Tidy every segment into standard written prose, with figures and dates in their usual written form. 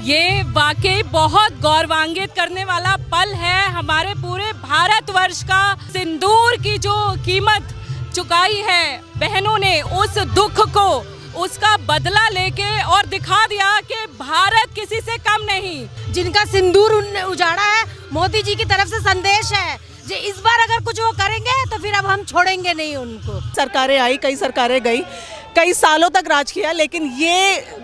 ये वाकई बहुत गौरवान्वित करने वाला पल है। हमारे पूरे भारतवर्ष का सिंदूर की जो कीमत चुकाई है बहनों ने, उस दुख को उसका बदला लेके और दिखा दिया कि भारत किसी से कम नहीं। जिनका सिंदूर उन्होंने उजाड़ा है, मोदी जी की तरफ से संदेश है कि इस बार अगर कुछ वो करेंगे तो फिर अब हम छोड़ेंगे नहीं उनको। सरकारें आई, कई सरकारें गई, कई सालों तक राज किया, लेकिन ये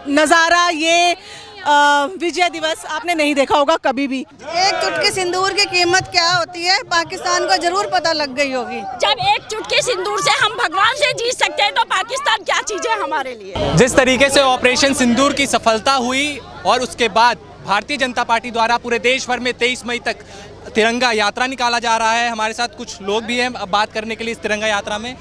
नज़ारा, ये विजय दिवस आपने नहीं देखा होगा कभी भी। एक चुटकी सिंदूर की कीमत क्या होती है पाकिस्तान को जरूर पता लग गई होगी। जब एक चुटकी सिंदूर से हम भगवान से जीत सकते हैं तो पाकिस्तान क्या चीज है हमारे लिए। जिस तरीके से ऑपरेशन सिंदूर की सफलता हुई और उसके बाद भारतीय जनता पार्टी द्वारा पूरे देश भर में 23 मई तक तिरंगा यात्रा निकाला जा रहा है। हमारे साथ कुछ लोग भी हैं अब बात करने के लिए इस तिरंगा यात्रा में।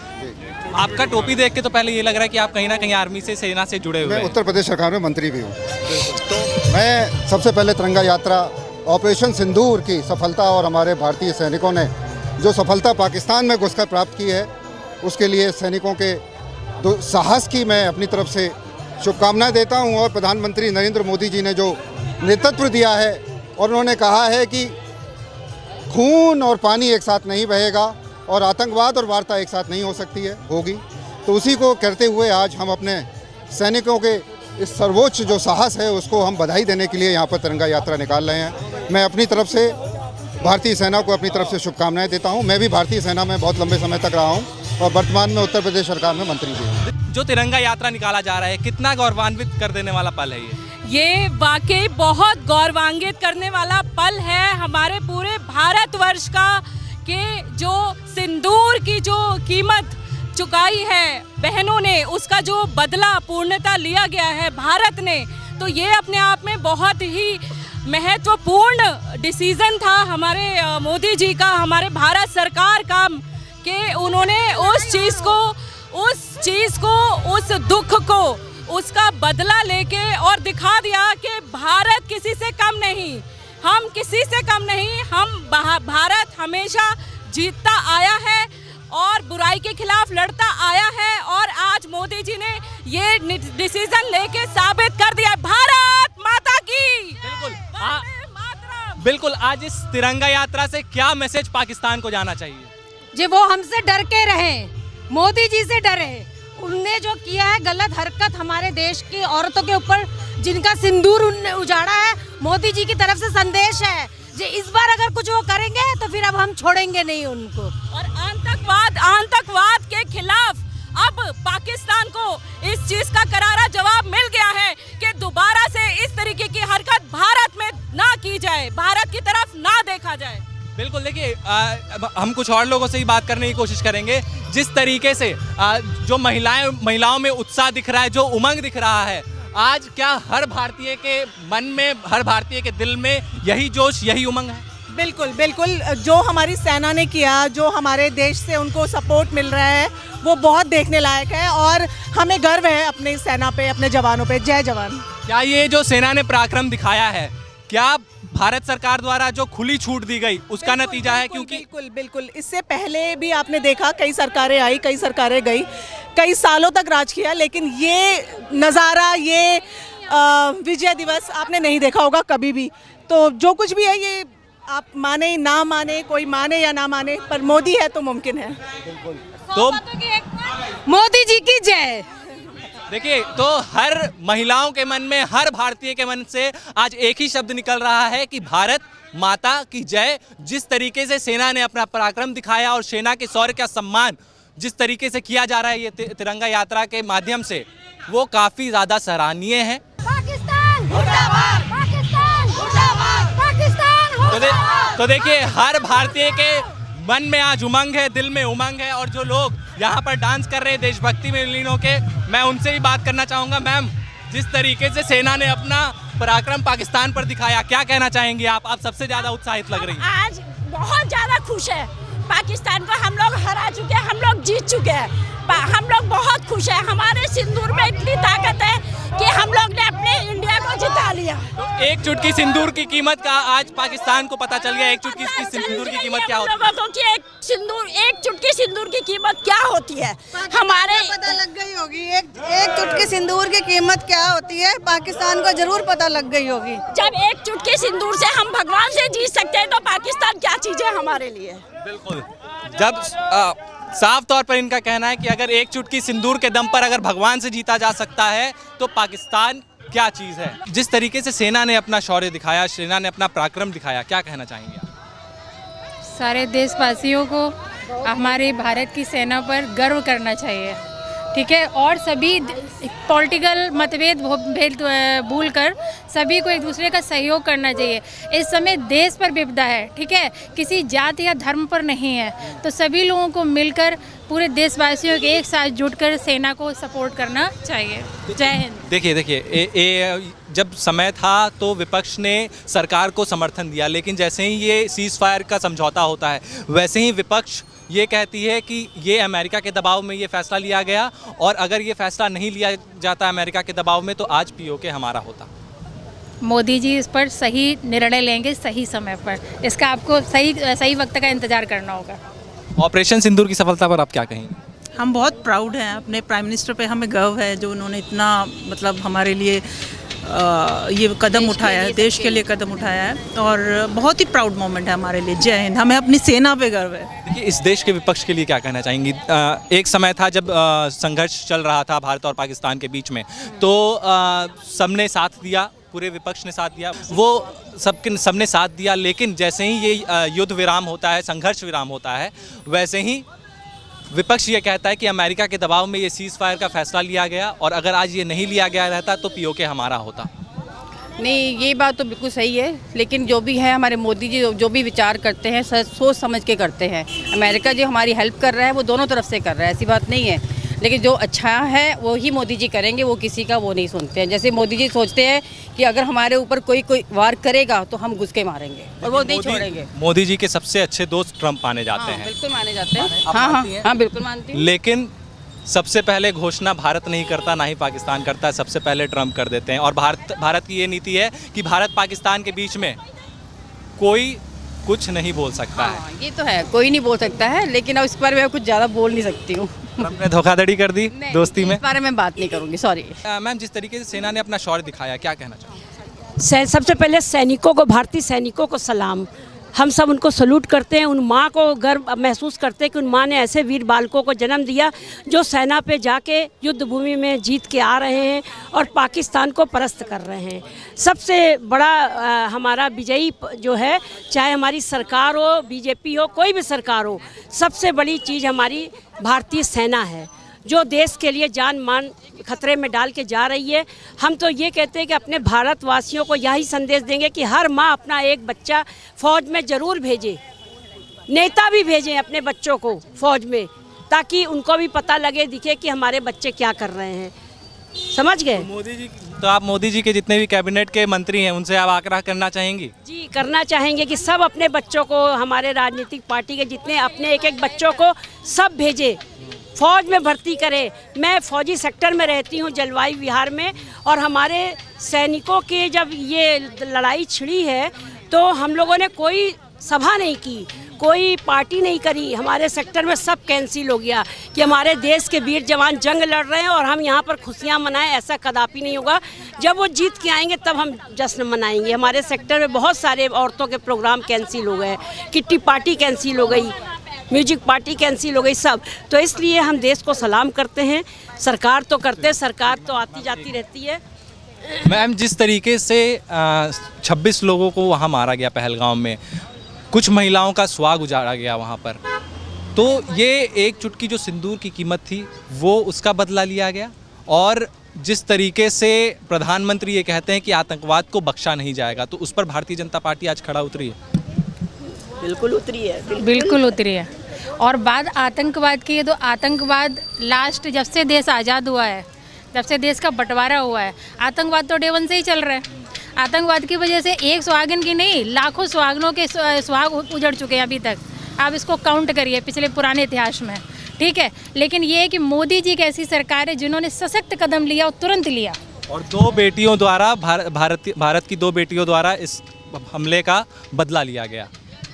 आपका टोपी देख के तो पहले ये लग रहा है कि आप कहीं ना कहीं आर्मी से, सेना से जुड़े हुए हैं। मैं उत्तर प्रदेश सरकार में मंत्री भी हूँ। तो मैं सबसे पहले तिरंगा यात्रा ऑपरेशन सिंदूर की सफलता और हमारे भारतीय सैनिकों ने जो सफलता पाकिस्तान में घुसकर प्राप्त की है, उसके लिए सैनिकों के साहस की मैं अपनी तरफ से शुभकामनाएं देता हूं। और प्रधानमंत्री नरेंद्र मोदी जी ने जो नेतृत्व दिया है और उन्होंने कहा है कि खून और पानी एक साथ नहीं बहेगा और आतंकवाद और वार्ता एक साथ नहीं हो सकती है, होगी, तो उसी को करते हुए आज हम अपने सैनिकों के इस सर्वोच्च जो साहस है उसको हम बधाई देने के लिए यहाँ पर तिरंगा यात्रा निकाल रहे हैं। मैं अपनी तरफ से भारतीय सेना को अपनी तरफ से शुभकामनाएं देता हूँ। मैं भी भारतीय सेना में बहुत लंबे समय तक रहा हूँ और वर्तमान में उत्तर प्रदेश सरकार में मंत्री भी हूँ। जो तिरंगा यात्रा निकाला जा रहा है, कितना गौरवान्वित कर देने वाला पल है ये वाकई बहुत गौरवान्वित करने वाला पल है। हमारे पूरे भारतवर्ष का कि जो सिंदूर की जो कीमत चुकाई है बहनों ने, उसका जो बदला पूर्णता लिया गया है भारत ने, तो ये अपने आप में बहुत ही महत्वपूर्ण डिसीजन था हमारे मोदी जी का, हमारे भारत सरकार का, कि उन्होंने उस चीज़ को उस दुख को उसका बदला लेके और दिखा दिया कि भारत किसी से कम नहीं, हम किसी से कम नहीं, भारत हमेशा जीतता आया है और बुराई के खिलाफ लड़ता आया है। और आज मोदी जी ने ये डिसीजन लेके साबित कर दिया, भारत माता की। बिल्कुल। आज इस तिरंगा यात्रा से क्या मैसेज पाकिस्तान को जाना चाहिए? जी वो हमसे डर के रहे, मोदी जी से डरे। उनने जो किया है गलत हरकत हमारे देश की औरतों के ऊपर, जिनका सिंदूर उन्होंने उजाड़ा है, मोदी जी की तरफ से संदेश है कि इस बार अगर कुछ वो करेंगे तो फिर अब हम छोड़ेंगे नहीं उनको। और आतंकवाद के खिलाफ अब पाकिस्तान को इस चीज का करारा जवाब मिल गया है कि दोबारा से इस तरीके की हरकत भारत में ना की जाए, भारत की तरफ ना देखा जाए। बिल्कुल। देखिए, हम कुछ और लोगों से ही बात करने की कोशिश करेंगे। जिस तरीके से जो महिलाओं में उत्साह दिख रहा है, जो उमंग दिख रहा है, आज क्या हर भारतीय के मन में, हर भारतीय के दिल में यही जोश, यही उमंग है? बिल्कुल बिल्कुल। जो हमारी सेना ने किया, जो हमारे देश से उनको सपोर्ट मिल रहा है, वो बहुत देखने लायक है और हमें गर्व है अपनी सेना पे, अपने जवानों पे। जय जवान। क्या ये जो सेना ने पराक्रम दिखाया है, क्या भारत सरकार द्वारा जो खुली छूट दी गई उसका नतीजा है? क्योंकि बिल्कुल इससे पहले भी आपने देखा कई सरकारें आई, कई सरकारें गई, कई सालों तक राज किया, लेकिन ये नज़ारा, ये विजय दिवस आपने नहीं देखा होगा कभी भी। तो जो कुछ भी है, ये आप माने ना माने, कोई माने या ना माने, पर मोदी है तो मुमकिन है। तो मोदी जी की जय। देखिए, तो हर महिलाओं के मन में, हर भारतीय के मन से आज एक ही शब्द निकल रहा है कि भारत माता की जय। जिस तरीके से सेना ने अपना पराक्रम दिखाया और सेना के शौर्य का सम्मान जिस तरीके से किया जा रहा है ये तिरंगा यात्रा के माध्यम से, वो काफी ज्यादा सराहनीय है। पाकिस्तान मुर्दाबाद, पाकिस्तान मुर्दाबाद, पाकिस्तान मुर्दाबाद। तो देखिए, हर भारतीय के मन में आज उमंग है, दिल में उमंग है। और जो लोग यहाँ पर डांस कर रहे हैं देशभक्ति में लीन होके, मैं उनसे भी बात करना चाहूँगा। मैम, जिस तरीके से सेना ने अपना पराक्रम पाकिस्तान पर दिखाया, क्या कहना चाहेंगी आप? आप सबसे ज़्यादा उत्साहित लग रही हैं। आज बहुत ज़्यादा खुश है पाकिस्तान को हम लोग हरा चुके हैं, हम लोग जीत चुके हैं। हम लोग बहुत खुश हैं, हमारे सिंदूर में इतनी ताकत है कि हम लोग ने अपने इंडिया को जिता लिया। तो एक चुटकी सिंदूर की कीमत का आज पाकिस्तान को पता चल गया, एक चुटकी सिंदूर की कीमत क्या होती है। लोगों को कि एक चुटकी सिंदूर की कीमत क्या होती है हमारे पता लग गई होगी। एक चुटकी सिंदूर की कीमत क्या होती है पाकिस्तान को जरूर पता लग गई होगी। जब एक चुटकी सिंदूर से हम भगवान से जीत सकते हैं तो पाकिस्तान क्या चीज है हमारे लिए। बिल्कुल, जब साफ तौर पर इनका कहना है कि अगर एक चुटकी सिंदूर के दम पर अगर भगवान से जीता जा सकता है तो पाकिस्तान क्या चीज़ है। जिस तरीके से सेना ने अपना शौर्य दिखाया, सेना ने अपना पराक्रम दिखाया, क्या कहना चाहेंगे आप? सारे देशवासियों को हमारे भारत की सेना पर गर्व करना चाहिए, ठीक है। और सभी पॉलिटिकल मतभेद भूल कर सभी को एक दूसरे का सहयोग करना चाहिए। इस समय देश पर विपदा है, ठीक है, किसी जाति या धर्म पर नहीं है। तो सभी लोगों को मिलकर पूरे देशवासियों के एक साथ जुटकर सेना को सपोर्ट करना चाहिए। जय हिंद। देखिए जब समय था तो विपक्ष ने सरकार को समर्थन दिया, लेकिन जैसे ही ये सीज़ फायर का समझौता होता है वैसे ही विपक्ष ये कहती है कि ये अमेरिका के दबाव में ये फैसला लिया गया, और अगर ये फैसला नहीं लिया जाता अमेरिका के दबाव में तो आज पीओके हमारा होता। मोदी जी इस पर सही निर्णय लेंगे सही समय पर, इसका आपको सही वक्त का इंतजार करना होगा। ऑपरेशन सिंदूर की सफलता पर आप क्या कहेंगे? हम बहुत प्राउड हैं अपने प्राइम मिनिस्टर पे, हमें गर्व है जो उन्होंने इतना मतलब हमारे लिए ये कदम उठाया है, देश के लिए कदम उठाया है, और बहुत ही प्राउड मोमेंट है हमारे लिए। जय हिंद। हमें अपनी सेना पे गर्व है। देखिए, इस देश के विपक्ष के लिए क्या कहना चाहेंगी? एक समय था जब संघर्ष चल रहा था भारत और पाकिस्तान के बीच में, तो सबने साथ दिया, पूरे विपक्ष ने साथ दिया, वो सबने साथ दिया, लेकिन जैसे ही ये युद्ध विराम होता है, संघर्ष विराम होता है, वैसे ही विपक्ष ये कहता है कि अमेरिका के दबाव में ये सीज़ फायर का फैसला लिया गया, और अगर आज ये नहीं लिया गया रहता तो पीओके हमारा होता। नहीं, ये बात तो बिल्कुल सही है, लेकिन जो भी है हमारे मोदी जी जो भी विचार करते हैं सोच समझ के करते हैं। अमेरिका जो हमारी हेल्प कर रहा है वो दोनों तरफ से कर रहा है, ऐसी बात नहीं है, लेकिन जो अच्छा है वो ही मोदी जी करेंगे, वो किसी का वो नहीं सुनते हैं। जैसे मोदी जी सोचते हैं कि अगर हमारे ऊपर कोई वार करेगा तो हम घुस के मारेंगे, और वो नहीं छोड़ेंगे। मोदी जी के सबसे अच्छे दोस्त ट्रंप माने जाते हैं। बिल्कुल माने जाते हैं। हाँ, बिल्कुल मानती हूँ। लेकिन सबसे पहले घोषणा भारत नहीं करता, ना ही पाकिस्तान करता, सबसे पहले ट्रंप कर देते हैं। और भारत की ये नीति है कि भारत पाकिस्तान के बीच में कोई कुछ नहीं बोल सकता है। ये तो है, कोई नहीं बोल सकता है, लेकिन अब इस पर मैं कुछ ज़्यादा बोल नहीं सकती हूँ। ट्रंप ने धोखाधड़ी कर दी दोस्ती में, इस बारे में बात नहीं करूँगी, सॉरी। मैम, जिस तरीके से सेना ने अपना शौर्य दिखाया, क्या कहना चाहिए? सबसे पहले सैनिकों को, भारतीय सैनिकों को सलाम। हम सब उनको सल्यूट करते हैं, उन माँ को गर्व महसूस करते हैं कि उन माँ ने ऐसे वीर बालकों को जन्म दिया जो सेना पे जाके युद्ध भूमि में जीत के आ रहे हैं और पाकिस्तान को परास्त कर रहे हैं। सबसे बड़ा हमारा विजयी जो है, चाहे हमारी सरकार हो, बीजेपी हो, कोई भी सरकार हो, सबसे बड़ी चीज़ हमारी भारतीय सेना है जो देश के लिए जान मान खतरे में डाल के जा रही है। हम तो ये कहते हैं कि अपने भारतवासियों को यही संदेश देंगे कि हर माँ अपना एक बच्चा फ़ौज में ज़रूर भेजे, नेता भी भेजें अपने बच्चों को फ़ौज में, ताकि उनको भी पता लगे, दिखे कि हमारे बच्चे क्या कर रहे हैं। समझ गए? तो आप मोदी जी के जितने भी कैबिनेट के मंत्री हैं उनसे आप आग्रह करना चाहेंगी? जी, करना चाहेंगे कि सब अपने बच्चों को, हमारे राजनीतिक पार्टी के जितने अपने एक बच्चों को सब भेजे, फ़ौज में भर्ती करें। मैं फ़ौजी सेक्टर में रहती हूँ, जलवायु विहार में, और हमारे सैनिकों के जब ये लड़ाई छिड़ी है तो हम लोगों ने कोई सभा नहीं की, कोई पार्टी नहीं करी, हमारे सेक्टर में सब कैंसिल हो गया कि हमारे देश के वीर जवान जंग लड़ रहे हैं और हम यहाँ पर खुशियाँ मनाएं, ऐसा कदापि नहीं होगा। जब वो जीत के आएंगे तब हम जश्न मनाएंगे। हमारे सेक्टर में बहुत सारे औरतों के प्रोग्राम कैंसिल हो गए, किट्टी पार्टी कैंसिल हो गई, म्यूजिक पार्टी कैंसिल हो गई, सब। तो इसलिए हम देश को सलाम करते हैं। सरकार तो करते हैं, सरकार तो आती जाती रहती है। मैम, जिस तरीके से 26 लोगों को वहाँ मारा गया पहलगाम में, कुछ महिलाओं का सुहाग उजाड़ा गया वहाँ पर, तो ये एक चुटकी जो सिंदूर की कीमत थी वो उसका बदला लिया गया। और जिस तरीके से प्रधानमंत्री ये कहते हैं कि आतंकवाद को बख्शा नहीं जाएगा, तो उस पर भारतीय जनता पार्टी आज खड़ा उतरी है। बिल्कुल उतरी है, बिल्कुल उतरी है। और बात आतंकवाद की है तो आतंकवाद लास्ट जब से देश आज़ाद हुआ है, जब से देश का बंटवारा हुआ है, आतंकवाद तो डे वन से ही चल रहा है। आतंकवाद की वजह से एक सुहागिन की नहीं, लाखों सुहागनों के सुहाग उजड़ चुके हैं अभी तक। आप इसको काउंट करिए पिछले पुराने इतिहास में, ठीक है। लेकिन ये है कि मोदी जी की ऐसी सरकार है जिन्होंने सशक्त कदम लिया और तुरंत लिया। और 2 बेटियों द्वारा भारत की 2 बेटियों द्वारा इस हमले का बदला लिया गया।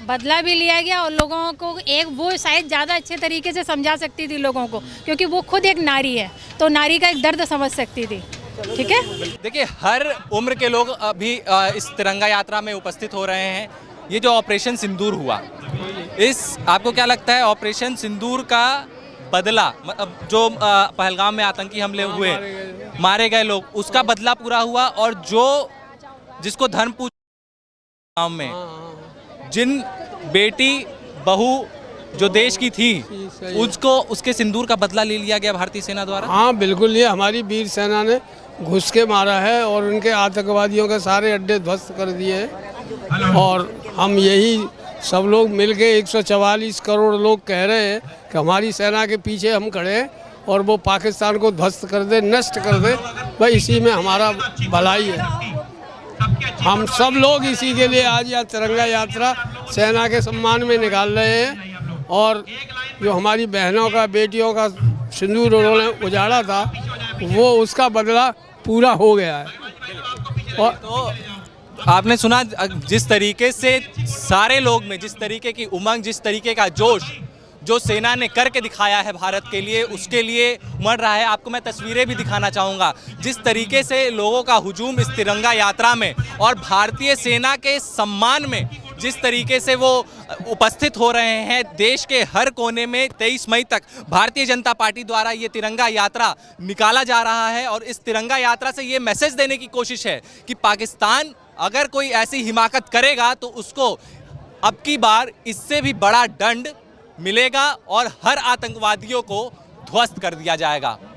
बदला भी लिया गया और लोगों को एक वो शायद ज़्यादा अच्छे तरीके से समझा सकती थी लोगों को, क्योंकि वो खुद एक नारी है, तो नारी का एक दर्द समझ सकती थी, ठीक है। देखिए, हर उम्र के लोग अभी इस तिरंगा यात्रा में उपस्थित हो रहे हैं। ये जो ऑपरेशन सिंदूर हुआ, आपको क्या लगता है ऑपरेशन सिंदूर का बदला, मतलब जो पहलगाम में आतंकी हमले हुए, मारे गए लोग, उसका बदला पूरा हुआ, और जिसको धर्म पूजा गाँव में जिन बेटी बहू जो देश की थी उसके सिंदूर का बदला ले लिया गया भारतीय सेना द्वारा? हाँ बिल्कुल, ये हमारी वीर सेना ने घुस के मारा है और उनके आतंकवादियों के सारे अड्डे ध्वस्त कर दिए हैं। और हम यही सब लोग मिलके 144 करोड़ लोग कह रहे हैं कि हमारी सेना के पीछे हम खड़े हैं और वो पाकिस्तान को ध्वस्त कर दे, नष्ट कर दे। भाई इसी में हमारा भलाई है। हम सब लोग इसी के लिए आज यह तिरंगा यात्रा सेना के सम्मान में निकाल रहे हैं। और जो हमारी बहनों का, बेटियों का सिंदूर उन्होंने उजाड़ा था, वो उसका बदला पूरा हो गया है। और तो आपने सुना जिस तरीके से सारे लोग में जिस तरीके की उमंग, जिस तरीके का जोश जो सेना ने करके दिखाया है भारत के लिए, उसके लिए उमड़ रहा है। आपको मैं तस्वीरें भी दिखाना चाहूँगा जिस तरीके से लोगों का हुजूम इस तिरंगा यात्रा में और भारतीय सेना के सम्मान में जिस तरीके से वो उपस्थित हो रहे हैं। देश के हर कोने में 23 मई तक भारतीय जनता पार्टी द्वारा ये तिरंगा यात्रा निकाला जा रहा है और इस तिरंगा यात्रा से ये मैसेज देने की कोशिश है कि पाकिस्तान अगर कोई ऐसी हिमाकत करेगा तो उसको अब की बार इससे भी बड़ा दंड मिलेगा और हर आतंकवादियों को ध्वस्त कर दिया जाएगा।